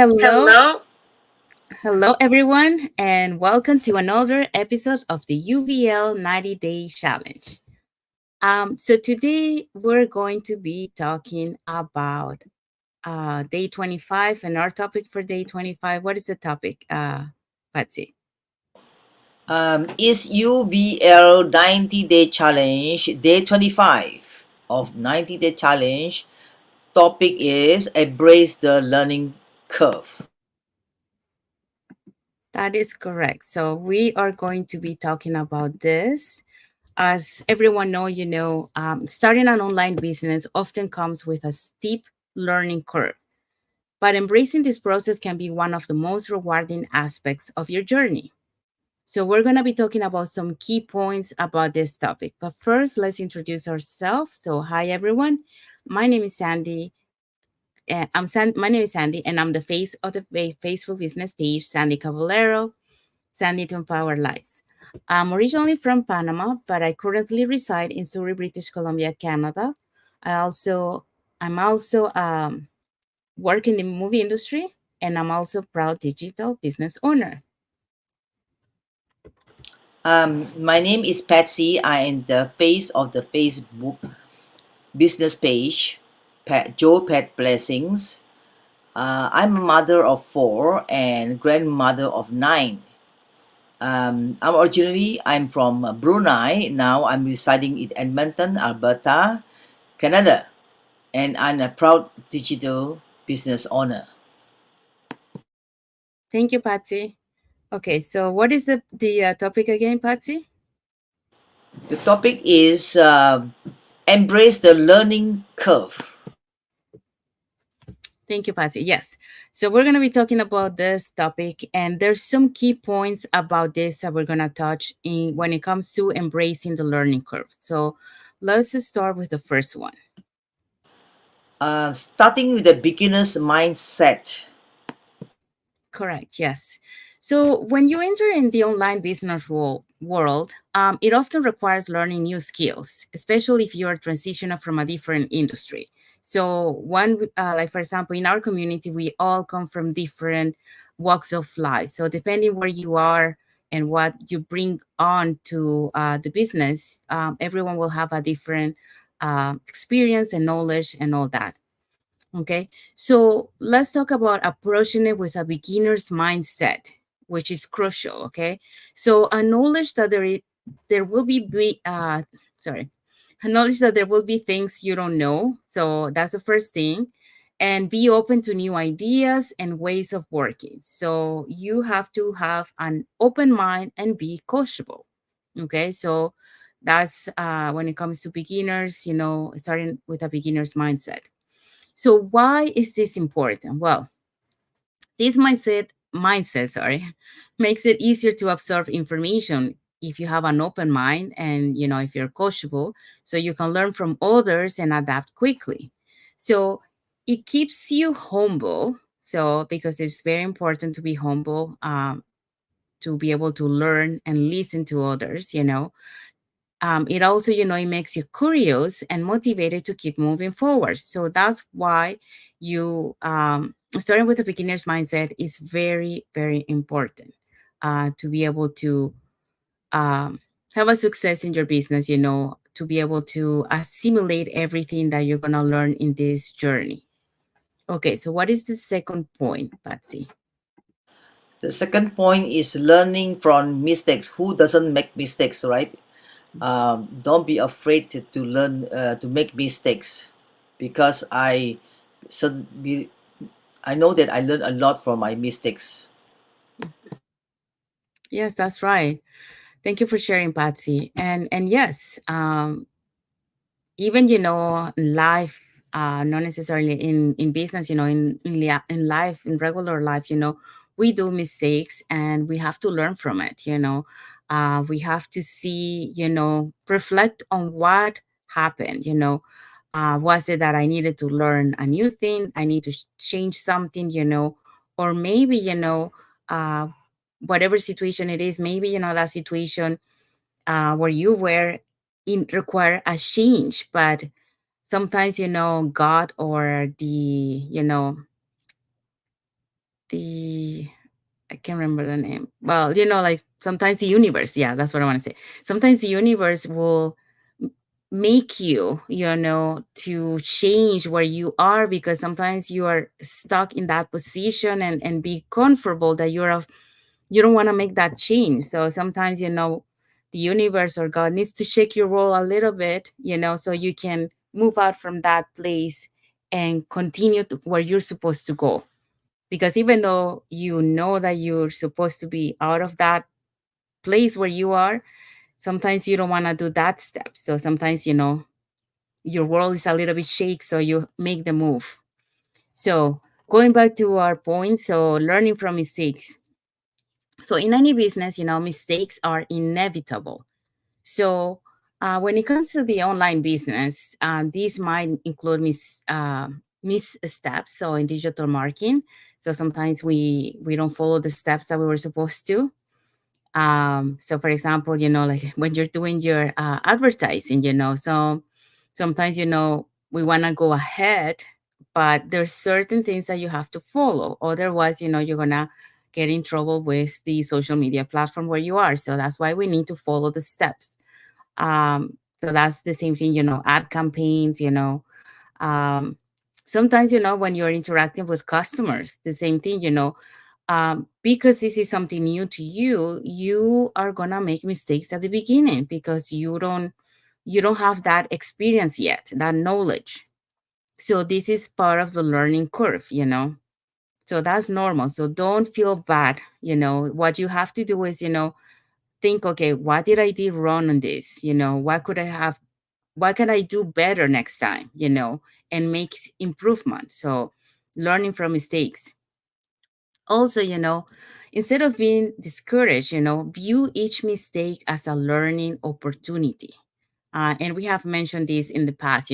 Hello, Hello. hello everyone, and welcome to another episode of the UVL 90 Day Challenge. So today we're going to be talking about day 25, and our topic for day 25. What is the topic, Patsy? Is UVL 90 Day Challenge Day 25 of 90 Day Challenge. Topic is Embrace the Learning Curve. That is correct. So we are going to be talking about this. As everyone know, starting an online business often comes with a steep learning curve. But embracing this process can be one of the most rewarding aspects of your journey. So, we're going to be talking about some key points about this topic. But first, let's introduce ourselves. So, hi everyone. My name is Sandy. My name is Sandy, and I'm the face of the Facebook business page, Sandy Caballero, Sandy to Empower Lives. I'm originally from Panama, but I currently reside in Surrey, British Columbia, Canada. I also, I'm also work in the movie industry, and I'm also proud digital business owner. My name is Patsy. I am the face of the Facebook business page, Joe Pet Blessings. I'm a mother of four and grandmother of nine. I'm from Brunei. Now I'm residing in Edmonton, Alberta, Canada, and I'm a proud digital business owner. Thank you, Patsy. Okay, so what is the topic again, Patsy? The topic is embrace the learning curve. Thank you, Patsy. Yes. So we're going to be talking about this topic, and there's some key points about this that we're going to touch in when it comes to embracing the learning curve. So let's start with the first one. Starting with the beginner's mindset. Correct. Yes. So when you enter in the online business world, it often requires learning new skills, especially if you're transitioning from a different industry. So like for example, in our community, we all come from different walks of life. So depending where you are and what you bring on to the business, everyone will have a different experience and knowledge and all that. Okay, so let's talk about approaching it with a beginner's mindset, which is crucial. Okay, so acknowledge that there will be sorry, acknowledge that there will be things you don't know. So that's the first thing, and be open to new ideas and ways of working. So you have to have an open mind and be coachable. Okay, so that's when it comes to beginners. Starting with a beginner's mindset. So why is this important? Well, this mindset, makes it easier to absorb information if you have an open mind and if you're coachable, so you can learn from others and adapt quickly. So it keeps you humble. So because it's very important to be humble, to be able to learn and listen to others. It also it makes you curious and motivated to keep moving forward. So that's why you starting with a beginner's mindset is very, very important to be able to um, have a success in your business, to be able to assimilate everything that you're going to learn in this journey. Okay, so what is the second point, Patsy? The second point is learning from mistakes. Who doesn't make mistakes, right? Don't be afraid to learn to make mistakes, because so I know that I learned a lot from my mistakes. Yes, that's right. Thank you for sharing, Patsy. And yes, even life, not necessarily in business, in life, in regular life, we do mistakes and we have to learn from it. We have to see, reflect on what happened. Was it that I needed to learn a new thing, I need to change something, or maybe uh whatever situation it is, maybe that situation where you were in require a change, but sometimes God or the the I can't remember the name. Well, like sometimes the universe, yeah, that's what I want to say. Sometimes the universe will make you, to change where you are, because sometimes you are stuck in that position and be comfortable that you don't want to make that change. So sometimes, the universe or God needs to shake your role a little bit, so you can move out from that place and continue to where you're supposed to go. Because even though you know that you're supposed to be out of that place where you are, sometimes you don't want to do that step. So sometimes, your world is a little bit shake, so you make the move. So going back to our point, so learning from mistakes. So in any business, mistakes are inevitable. So when it comes to the online business, these might include missteps. So in digital marketing, so sometimes we don't follow the steps that we were supposed to. So for example, like when you're doing your advertising, so sometimes, we want to go ahead, but there's certain things that you have to follow. Otherwise, you're gonna get in trouble with the social media platform where you are. So that's why we need to follow the steps. So that's the same thing, ad campaigns, um, sometimes, when you're interacting with customers, the same thing, because this is something new to you, you are gonna make mistakes at the beginning because you don't have that experience yet, that knowledge. So this is part of the learning curve. So that's normal. So don't feel bad. What you have to do is, think, okay, what did I do wrong on this? What can I do better next time? And make improvements. So learning from mistakes. Also, instead of being discouraged, view each mistake as a learning opportunity. And we have mentioned this in the past,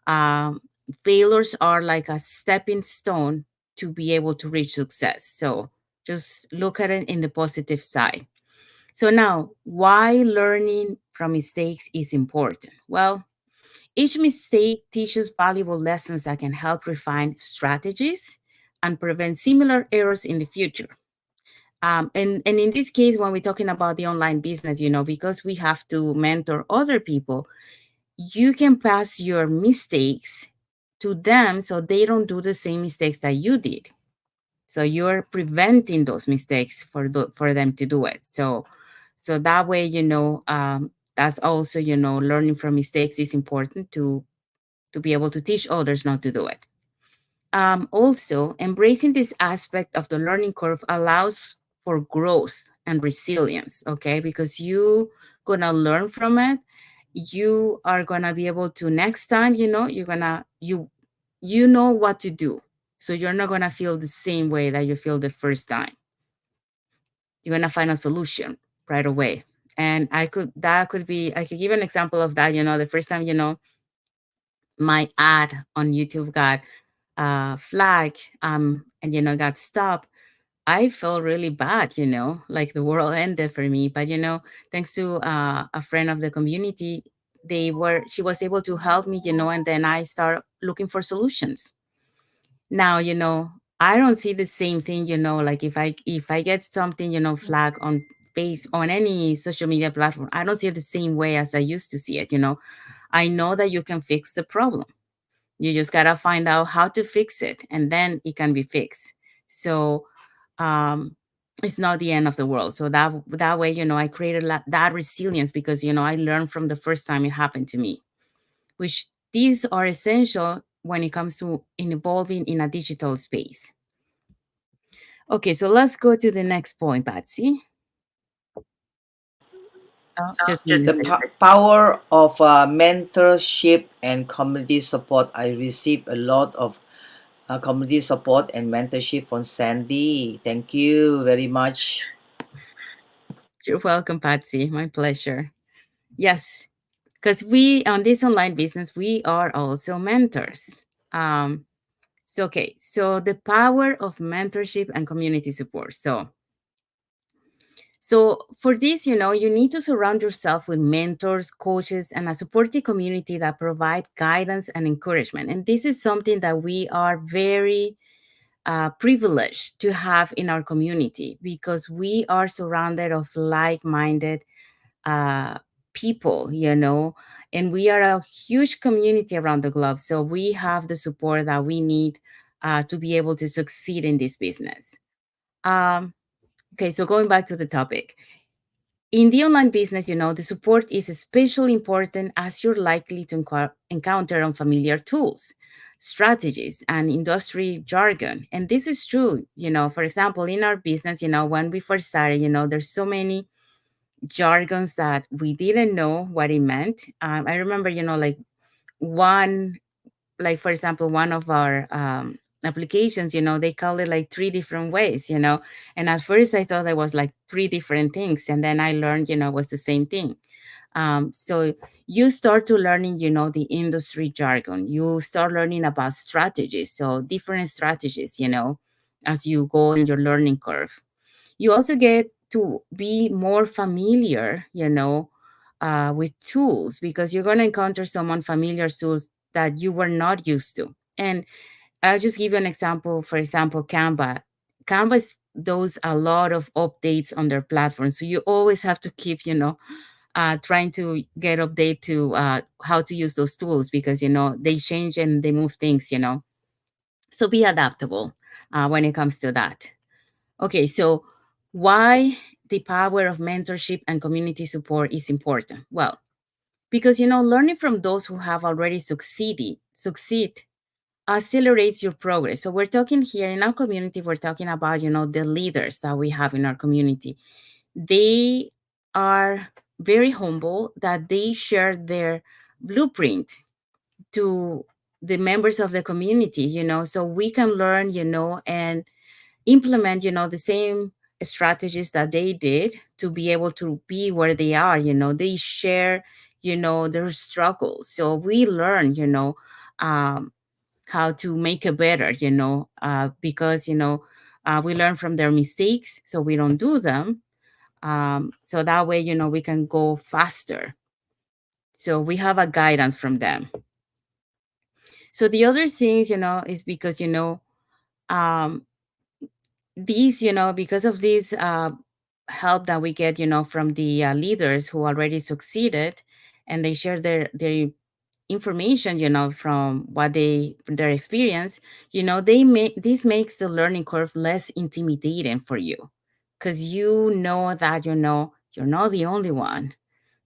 um, failures are like a stepping stone to be able to reach success. So just look at it in the positive side. So now, why learning from mistakes is important? Well, each mistake teaches valuable lessons that can help refine strategies and prevent similar errors in the future. And in this case, when we're talking about the online business, because we have to mentor other people, you can pass your mistakes to them so they don't do the same mistakes that you did. So you're preventing those mistakes for them to do it. So that way, that's also, learning from mistakes is important to be able to teach others not to do it. Also, embracing this aspect of the learning curve allows for growth and resilience, okay? Because you gonna learn from it. You are gonna be able to next time, you know what to do. So you're not gonna feel the same way that you feel the first time. You're gonna find a solution right away. And I could give an example of that. The first time, my ad on YouTube got flag, and got stopped. I felt really bad, like the world ended for me. But thanks to a friend of the community, she was able to help me, and then I start looking for solutions. Now, I don't see the same thing, like if I get something, flag on face on any social media platform, I don't see it the same way as I used to see it. I know that you can fix the problem. You just gotta find out how to fix it, and then it can be fixed. So it's not the end of the world. So that way, I created that resilience because I learned from the first time it happened to me, which these are essential when it comes to evolving in a digital space. Okay, so let's go to the next point, Patsy. Oh, just give me a The second. power of mentorship and community support. I receive a lot of community support and mentorship from Sandy. Thank you very much. You're welcome, Patsy. My pleasure. Yes, because we on this online business we are also mentors. So the power of mentorship and community support. So for this, you need to surround yourself with mentors, coaches, and a supportive community that provide guidance and encouragement. And this is something that we are very privilege to have in our community because we are surrounded of like-minded uh, people, and we are a huge community around the globe. So we have the support that we need to be able to succeed in this business. Um, okay, so going back to the topic. In the online business, the support is especially important as you're likely to encounter unfamiliar tools, strategies, and industry jargon. And this is true, for example, in our business, when we first started, there's so many jargons that we didn't know what it meant. I remember, like one, like for example, one of our applications, they call it like three different ways, and at first I thought it was like three different things, and then I learned, it was the same thing. So you start to learning, the industry jargon. You start learning about strategies, so different strategies, as you go in your learning curve. You also get to be more familiar, with tools because you're going to encounter some unfamiliar tools that you were not used to. And I'll just give you an example. For example, Canva. Canva does a lot of updates on their platform. So you always have to keep, trying to get update to how to use those tools because, they change and they move things, So be adaptable when it comes to that. Okay, so why the power of mentorship and community support is important? Well, because learning from those who have already succeed accelerates your progress. So we're talking here in our community, we're talking about the leaders that we have in our community. They are very humble that they share their blueprint to the members of the community, so we can learn, and implement, the same strategies that they did to be able to be where they are. They share, their struggles. So we learn, um, how to make it better, because, we learn from their mistakes so we don't do them. So that way, we can go faster. So we have a guidance from them. So the other things, is because, um, these, because of this help that we get, from the leaders who already succeeded, and they share their information, from what from their experience, they make this makes the learning curve less intimidating for you, because that you're not the only one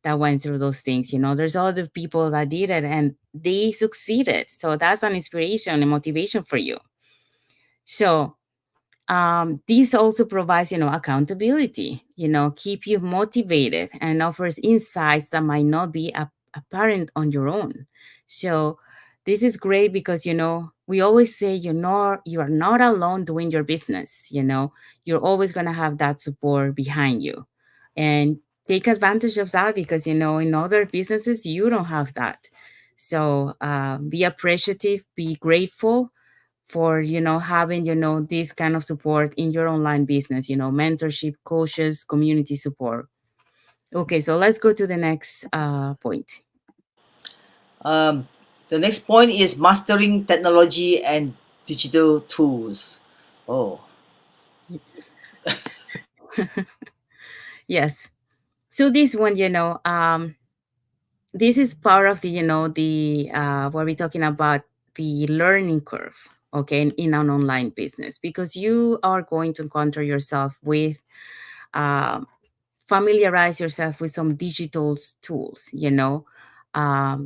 that went through those things. There's other people that did it and they succeeded, so that's an inspiration and motivation for you. So this also provides, accountability, keep you motivated and offers insights that might not be apparent on your own. So this is great because, we always say, you are not alone doing your business. You're always going to have that support behind you, and take advantage of that because, in other businesses, you don't have that. So be appreciative, be grateful for having this kind of support in your online business, mentorship, coaches, community support. Okay, so let's go to the next point. Um, the next point is mastering technology and digital tools. Oh, Yes, so this one, this is part of the where we're talking about the learning curve, okay, in an online business, because you are going to encounter yourself with um, familiarize yourself with some digital tools,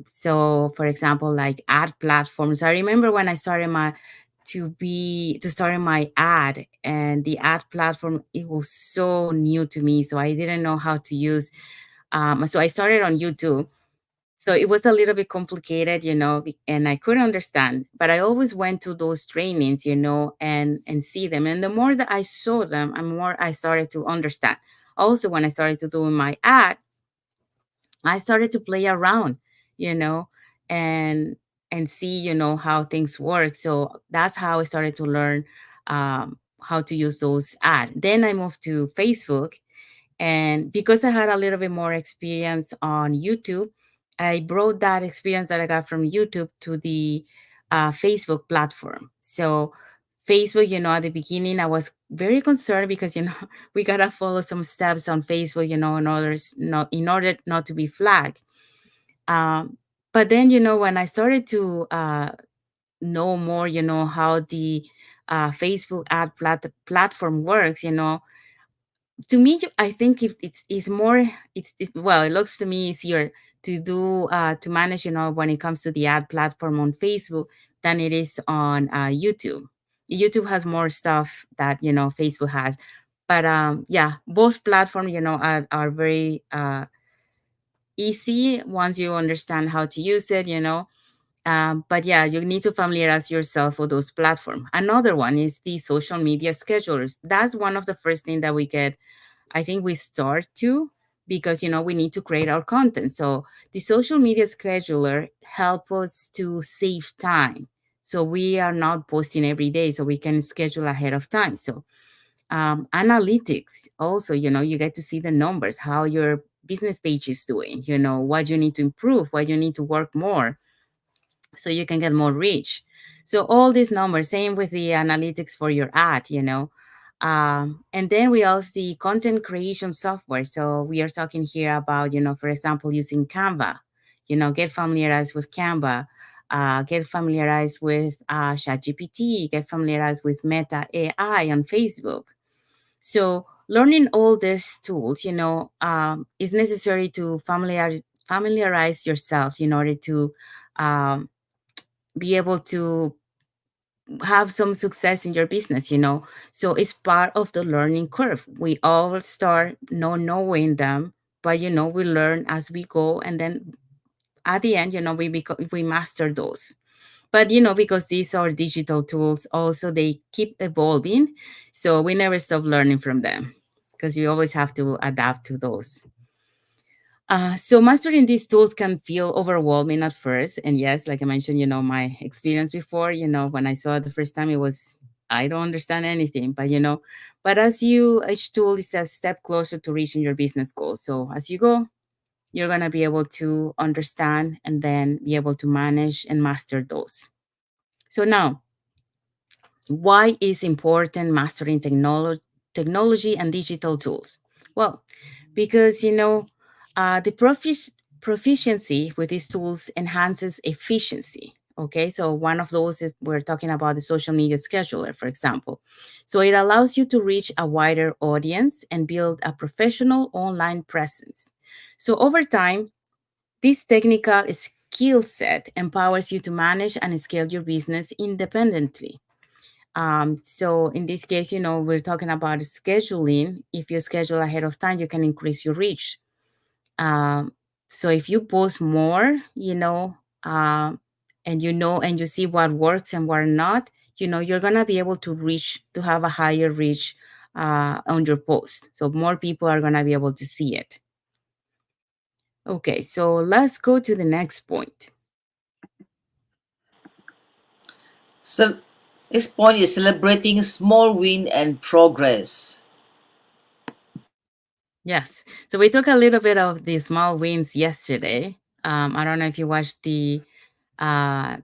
so for example, like ad platforms. I remember when I started to start my ad, and the ad platform, it was so new to me, so I didn't know how to use. So I started on YouTube, so it was a little bit complicated, and I couldn't understand, but I always went to those trainings, and see them. And the more that I saw them, the more I started to understand. Also, when I started to do my ad, I started to play around, you know, and see, how things work. So that's how I started to learn how to use those ad. Then I moved to Facebook, and because I had a little bit more experience on YouTube, I brought that experience that I got from YouTube to the Facebook platform. So Facebook, at the beginning, I was very concerned because, we gotta follow some steps on Facebook, in order not to be flagged. Um, but then, when I started to know more, how the Facebook ad platform works, to me, I think it's more, well, it looks to me easier to do, to manage, when it comes to the ad platform on Facebook than it is on YouTube. YouTube has more stuff that, Facebook has. But yeah, both platforms, are very easy once you understand how to use it, but yeah, you need to familiarize yourself with those platforms. Another one is the social media schedulers. That's one of the first things that we get, I think we start to, because we need to create our content. So the social media scheduler help us to save time. So we are not posting every day, so we can schedule ahead of time. So analytics also, you get to see the numbers, how your business page is doing, what you need to improve, what you need to work more, so you can get more reach. So all these numbers, same with the analytics for your ad, and then we also see content creation software. So we are talking here about, for example, using Canva, get familiarized with Canva, get familiarized with ChatGPT, get familiarized with Meta AI on Facebook. So learning all these tools, is necessary to familiarize yourself in order to um, be able to have some success in your business. So it's part of the learning curve. We all start not knowing them, but we learn as we go, and then at the end, we master those. But because these are digital tools, also they keep evolving, so we never stop learning from them, because you always have to adapt to those. So mastering these tools can feel overwhelming at first. And yes, like I mentioned, my experience before, when I saw it the first time, it was, I don't understand anything. But each tool is a step closer to reaching your business goals. So as you go, you're going to be able to understand and then be able to manage and master those. So now, why is important mastering technology and digital tools? Well, because the proficiency with these tools enhances efficiency. Okay, so one of those is, we're talking about the social media scheduler, for example. So it allows you to reach a wider audience and build a professional online presence. So over time, this technical skill set empowers you to manage and scale your business independently. So in this case, we're talking about scheduling. If you schedule ahead of time, you can increase your reach. Um, so if you post more, and you see what works and what not, you're gonna be able to have a higher reach on your post. So more people are gonna be able to see it. Okay, so let's go to the next point. So next point is celebrating small win and progress. Yes. So we took a little bit of the small wins yesterday. I don't know if you watched uh,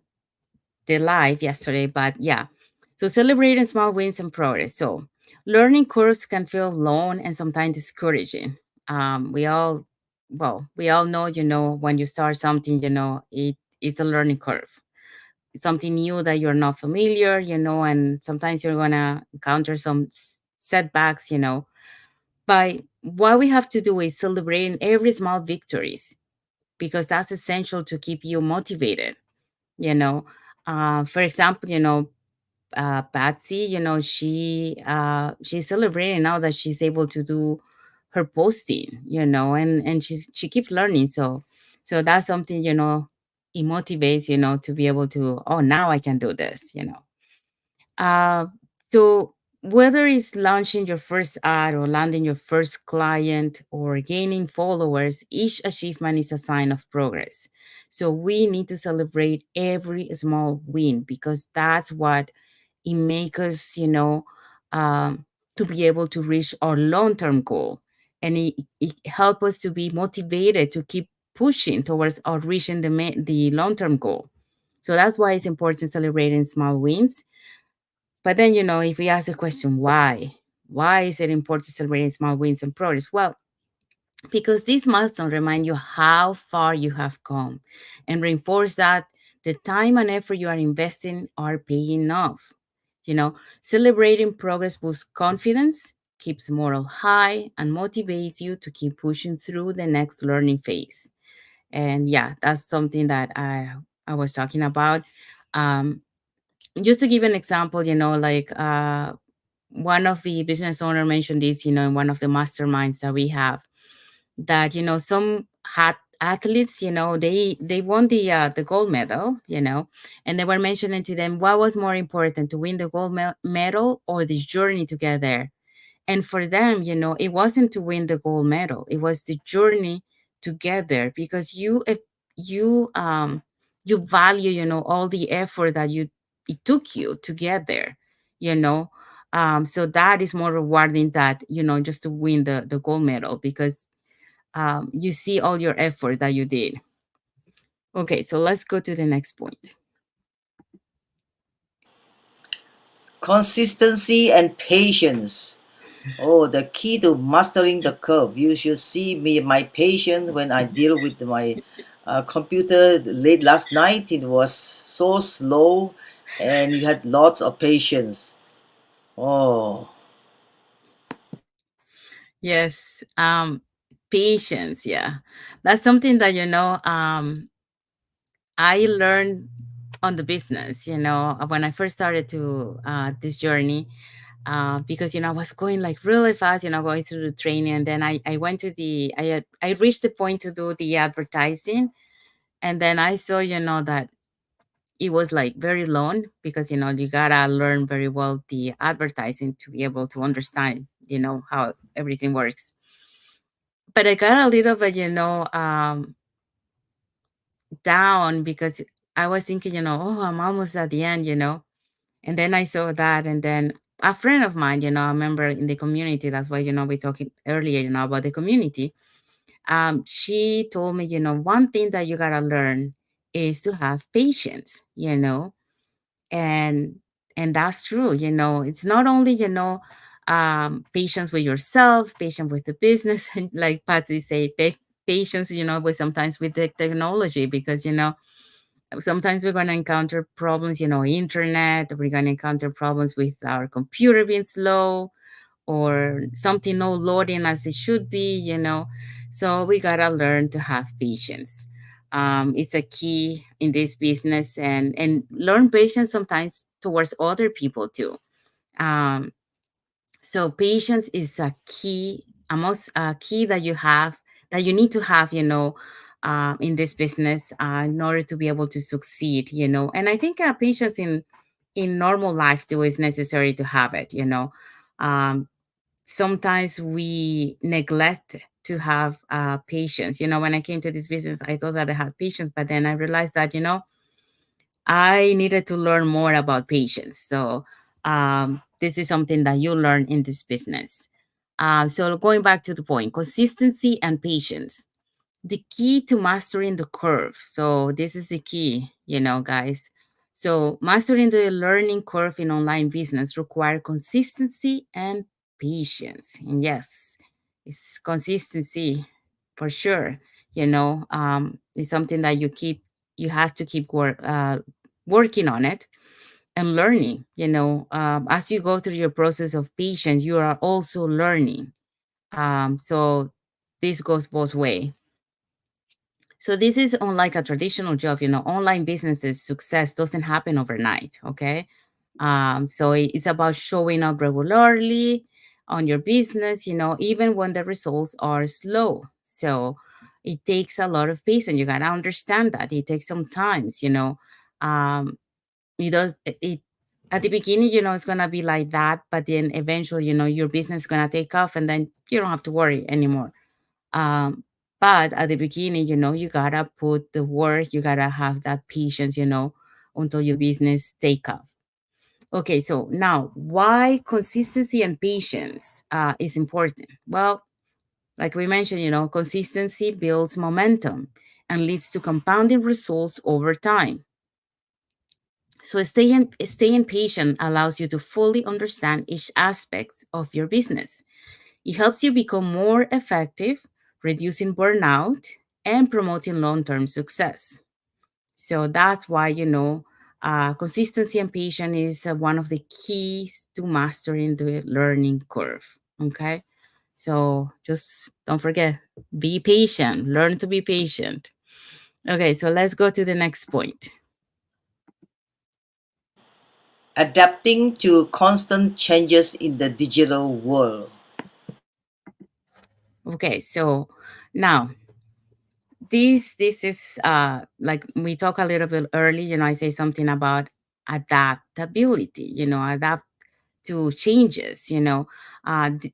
the live yesterday, but yeah. So celebrating small wins and progress. So learning curves can feel long and sometimes discouraging. We all, well, we all know, when you start something, it's a learning curve. It's something new that you're not familiar, and sometimes you're gonna encounter some setbacks, but what we have to do is celebrating every small victories, because that's essential to keep you motivated. You know, for example, Patsy, she's celebrating now that she's able to do her posting, and she keeps learning. So that's something, it motivates, to be able to, oh, now I can do this. Uh, so whether it's launching your first ad or landing your first client or gaining followers, each achievement is a sign of progress. So we need to celebrate every small win, because that's what it makes us, um, to be able to reach our long-term goal. And it helps us to be motivated to keep pushing towards our reaching the long-term goal. So that's why it's important celebrating small wins. But then, if we ask the question, why is it important to celebrate small wins and progress? Well, because these milestones remind you how far you have come and reinforce that the time and effort you are investing are paying off. You know, Celebrating progress boosts confidence, keeps morale high, and motivates you to keep pushing through the next learning phase. And yeah, that's something that I was talking about. Um, just to give an example, one of the business owner mentioned this, in one of the masterminds that we have, that some had athletes, they won the gold medal, and they were mentioning to them what was more important, to win the gold medal or this journey to get there. And for them, it wasn't to win the gold medal, it was the journey to get there, because you value, all the effort that it took you to get there, you know so that is more rewarding, that just to win the gold medal, because you see all your effort that you did. Okay, so let's go to the next point. Consistency and patience. Oh, the key to mastering the curve. You should see my patience when I deal with my computer late last night. It was so slow, and you had lots of patience. Oh, Yes, patience. Yeah, that's something that I learned on the business. When I first started to this journey, because I was going like really fast, going through the training, and then I went to I reached the point to do the advertising, and then I saw that it was like very long, because you gotta learn very well the advertising to be able to understand how everything works. But I got a little bit down, because I was thinking, oh, I'm almost at the end, and then I saw that, and then a friend of mine, a member in the community, that's why we talking earlier, about the community. She told me, one thing that you gotta learn is to have patience, and that's true. It's not only patience with yourself, patience with the business, and like Patsy say, patience, with sometimes with the technology, because sometimes we're going to encounter problems, internet, we're going to encounter problems with our computer being slow, or something not loading as it should be, so we got to learn to have patience. It's a key in this business, and learn patience sometimes towards other people too. um, so patience is a key, a most key that you need to have, in this business, in order to be able to succeed. And I think patience in normal life too is necessary to have it. Um, Sometimes we neglect to have patience. When I came to this business, I thought that I had patience, but then I realized that I needed to learn more about patience. So this is something that you learn in this business. So going back to the point, consistency and patience, the key to mastering the curve. So this is the key, guys. So mastering the learning curve in online business require consistency and patience. And yes, it's consistency for sure. It's something that you have to keep working on it and learning. As you go through your process of patience, you are also learning. So this goes both way. So this is unlike a traditional job. Online businesses success doesn't happen overnight. Okay. So it's about showing up regularly on your business, even when the results are slow. So it takes a lot of patience. You gotta understand that it takes some times. Um, it does it at the beginning. It's gonna be like that, but then eventually, your business is gonna take off, and then you don't have to worry anymore. um, but at the beginning, you gotta put the work, you gotta have that patience, until your business take off. Okay, so now why consistency and patience is important? Well, like we mentioned, consistency builds momentum and leads to compounding results over time. So staying patient allows you to fully understand each aspect of your business. It helps you become more effective, reducing burnout and promoting long-term success. So that's why, consistency and patience is one of the keys to mastering the learning curve. Okay. So just don't forget, be patient, learn to be patient. Okay. So let's go to the next point. Adapting to constant changes in the digital world. Okay. So now this is like we talk a little bit early, I say something about adaptability, adapt to changes,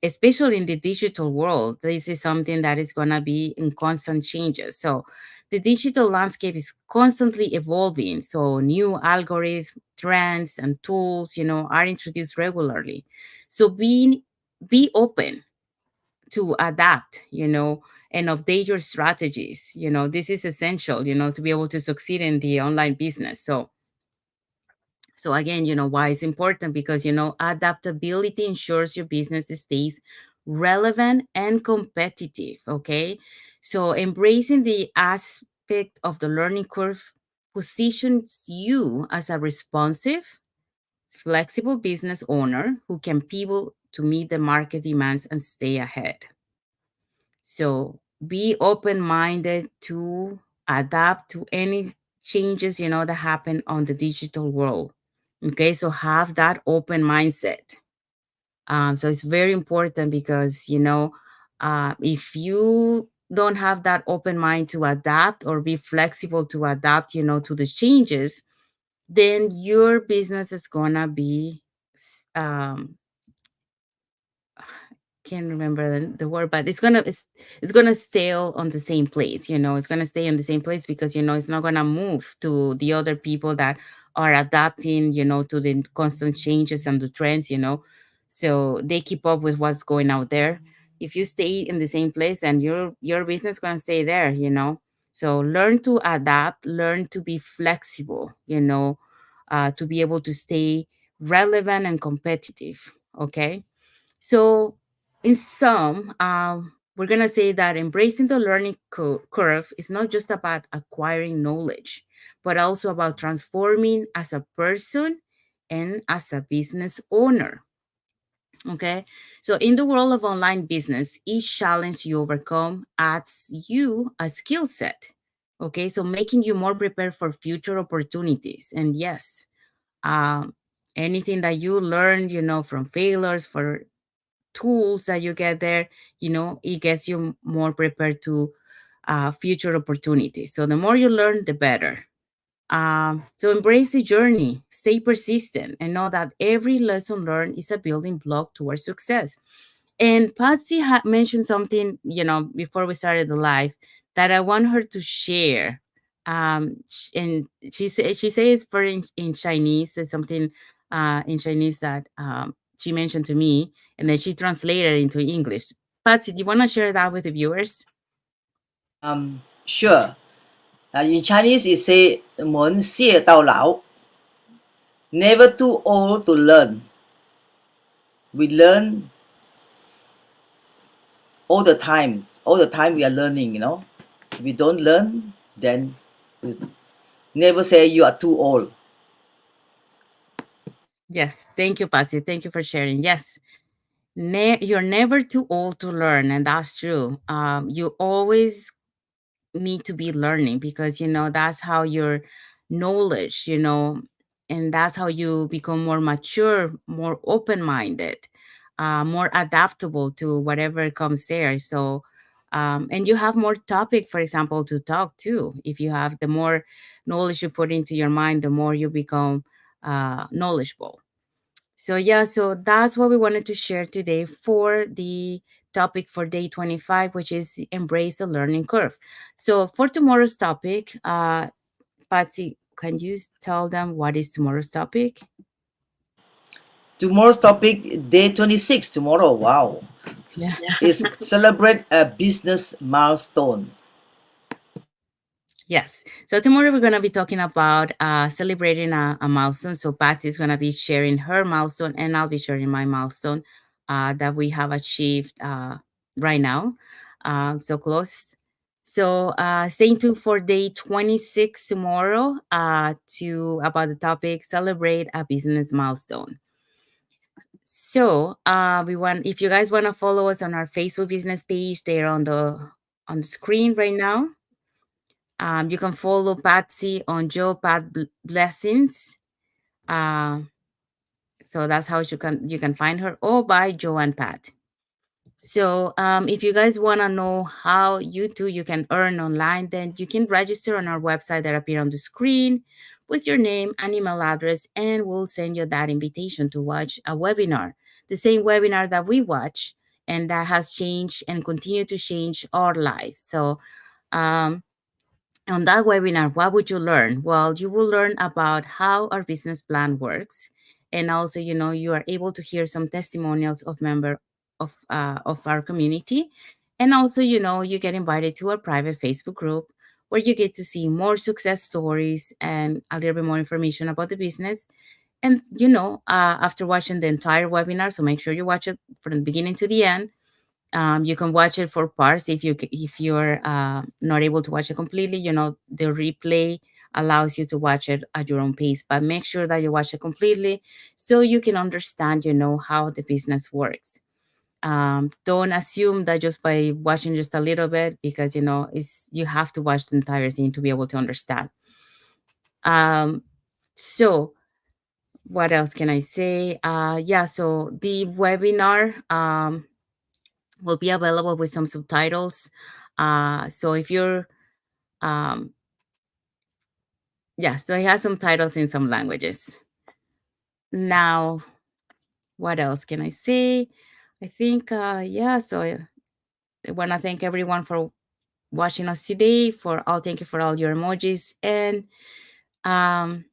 especially in the digital world. This is something that is going to be in constant changes. So the digital landscape is constantly evolving. So new algorithms, trends, and tools, are introduced regularly. So be open to adapt, and update your strategies. This is essential, to be able to succeed in the online business. So again, why it's important, because adaptability ensures your business stays relevant and competitive. Okay. So embracing the aspect of the learning curve positions you as a responsive, flexible business owner who can pivot to meet the market demands and stay ahead. So be open minded to adapt to any changes, that happen on the digital world. Okay, so have that open mindset. So it's very important, because, if you don't have that open mind to adapt or be flexible to adapt, to the changes, then your business is gonna be can't remember the word, but it's gonna stay on the same place. It's gonna stay in the same place, because it's not gonna move to the other people that are adapting, to the constant changes and the trends. So they keep up with what's going out there. If you stay in the same place, and your business gonna stay there. So learn to adapt, learn to be flexible. To be able to stay relevant and competitive. Okay. So, in sum, we're going to say that embracing the learning curve is not just about acquiring knowledge, but also about transforming as a person and as a business owner. Okay. So, in the world of online business, each challenge you overcome adds you a skill set. Okay. So, making you more prepared for future opportunities. And yes, um, anything that you learn, from failures, for tools that you get there, it gets you more prepared to future opportunities. So the more you learn, the better. So embrace the journey, stay persistent, and know that every lesson learned is a building block towards success. And Patsy had mentioned something, before we started the live, that I want her to share. And she says for in Chinese, there's something in Chinese that she mentioned to me, and then she translated it into English. Patsy, do you want to share that with the viewers? Sure. In Chinese, it say 门谢到老, never too old to learn. We learn all the time. All the time we are learning, If we don't learn, then we never say you are too old. Yes, thank you, Patsy. Thank you for sharing. Yes, you're never too old to learn, and that's true. You always need to be learning, because that's how your knowledge, and that's how you become more mature, more open-minded, more adaptable to whatever comes there. So and you have more topic, for example, to talk to. If you have, the more knowledge you put into your mind, the more you become knowledgeable. So yeah, so that's what we wanted to share today for the topic for day 25, which is embrace the learning curve. So for tomorrow's topic, Patsy, can you tell them what is tomorrow's topic? Tomorrow's topic, day 26, tomorrow, wow, Yeah. is celebrate a business milestone. Yes. So tomorrow we're going to be talking about celebrating a milestone. So Patsy is going to be sharing her milestone, and I'll be sharing my milestone that we have achieved right now. So close. So stay tuned for day 26 tomorrow to about the topic celebrate a business milestone. So we want if you guys want to follow us on our Facebook business page, they're on the screen right now. You can follow Patsy on Joe Pat Blessings. Uh, so that's how you can find her, or by Joe and Pat. So if you guys want to know how you can earn online, then you can register on our website that appear on the screen with your name and email address, and we'll send you that invitation to watch a webinar, the same webinar that we watch, and that has changed and continue to change our lives. So um, on that webinar, what would you learn? Well, you will learn about how our business plan works. And also, you are able to hear some testimonials of member of our community. And also, you get invited to a private Facebook group where you get to see more success stories and a little bit more information about the business. And, after watching the entire webinar, so make sure you watch it from the beginning to the end. You can watch it for parts if you're not able to watch it completely. The replay allows you to watch it at your own pace, but make sure that you watch it completely so you can understand, how the business works. Don't assume that just by watching just a little bit, because you have to watch the entire thing to be able to understand. So what else can I say? Yeah, so the webinar will be available with some subtitles. So if you're, um, yeah, so it has some titles in some languages. Now, what else can I say? I think, yeah, so I want to thank everyone for watching us today. Thank you for all your emojis. And um,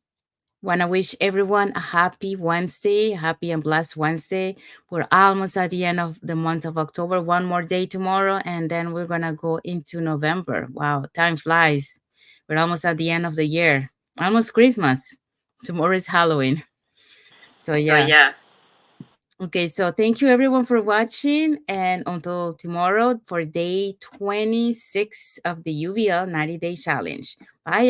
want to wish everyone a happy Wednesday, happy and blessed Wednesday. We're almost at the end of the month of October. One more day tomorrow, and then we're going to go into November. Wow, time flies. We're almost at the end of the year, almost Christmas. Tomorrow is Halloween. So, So yeah. yeah. Okay, so thank you everyone for watching, and until tomorrow for day 26 of the UVL 90-day challenge. Bye,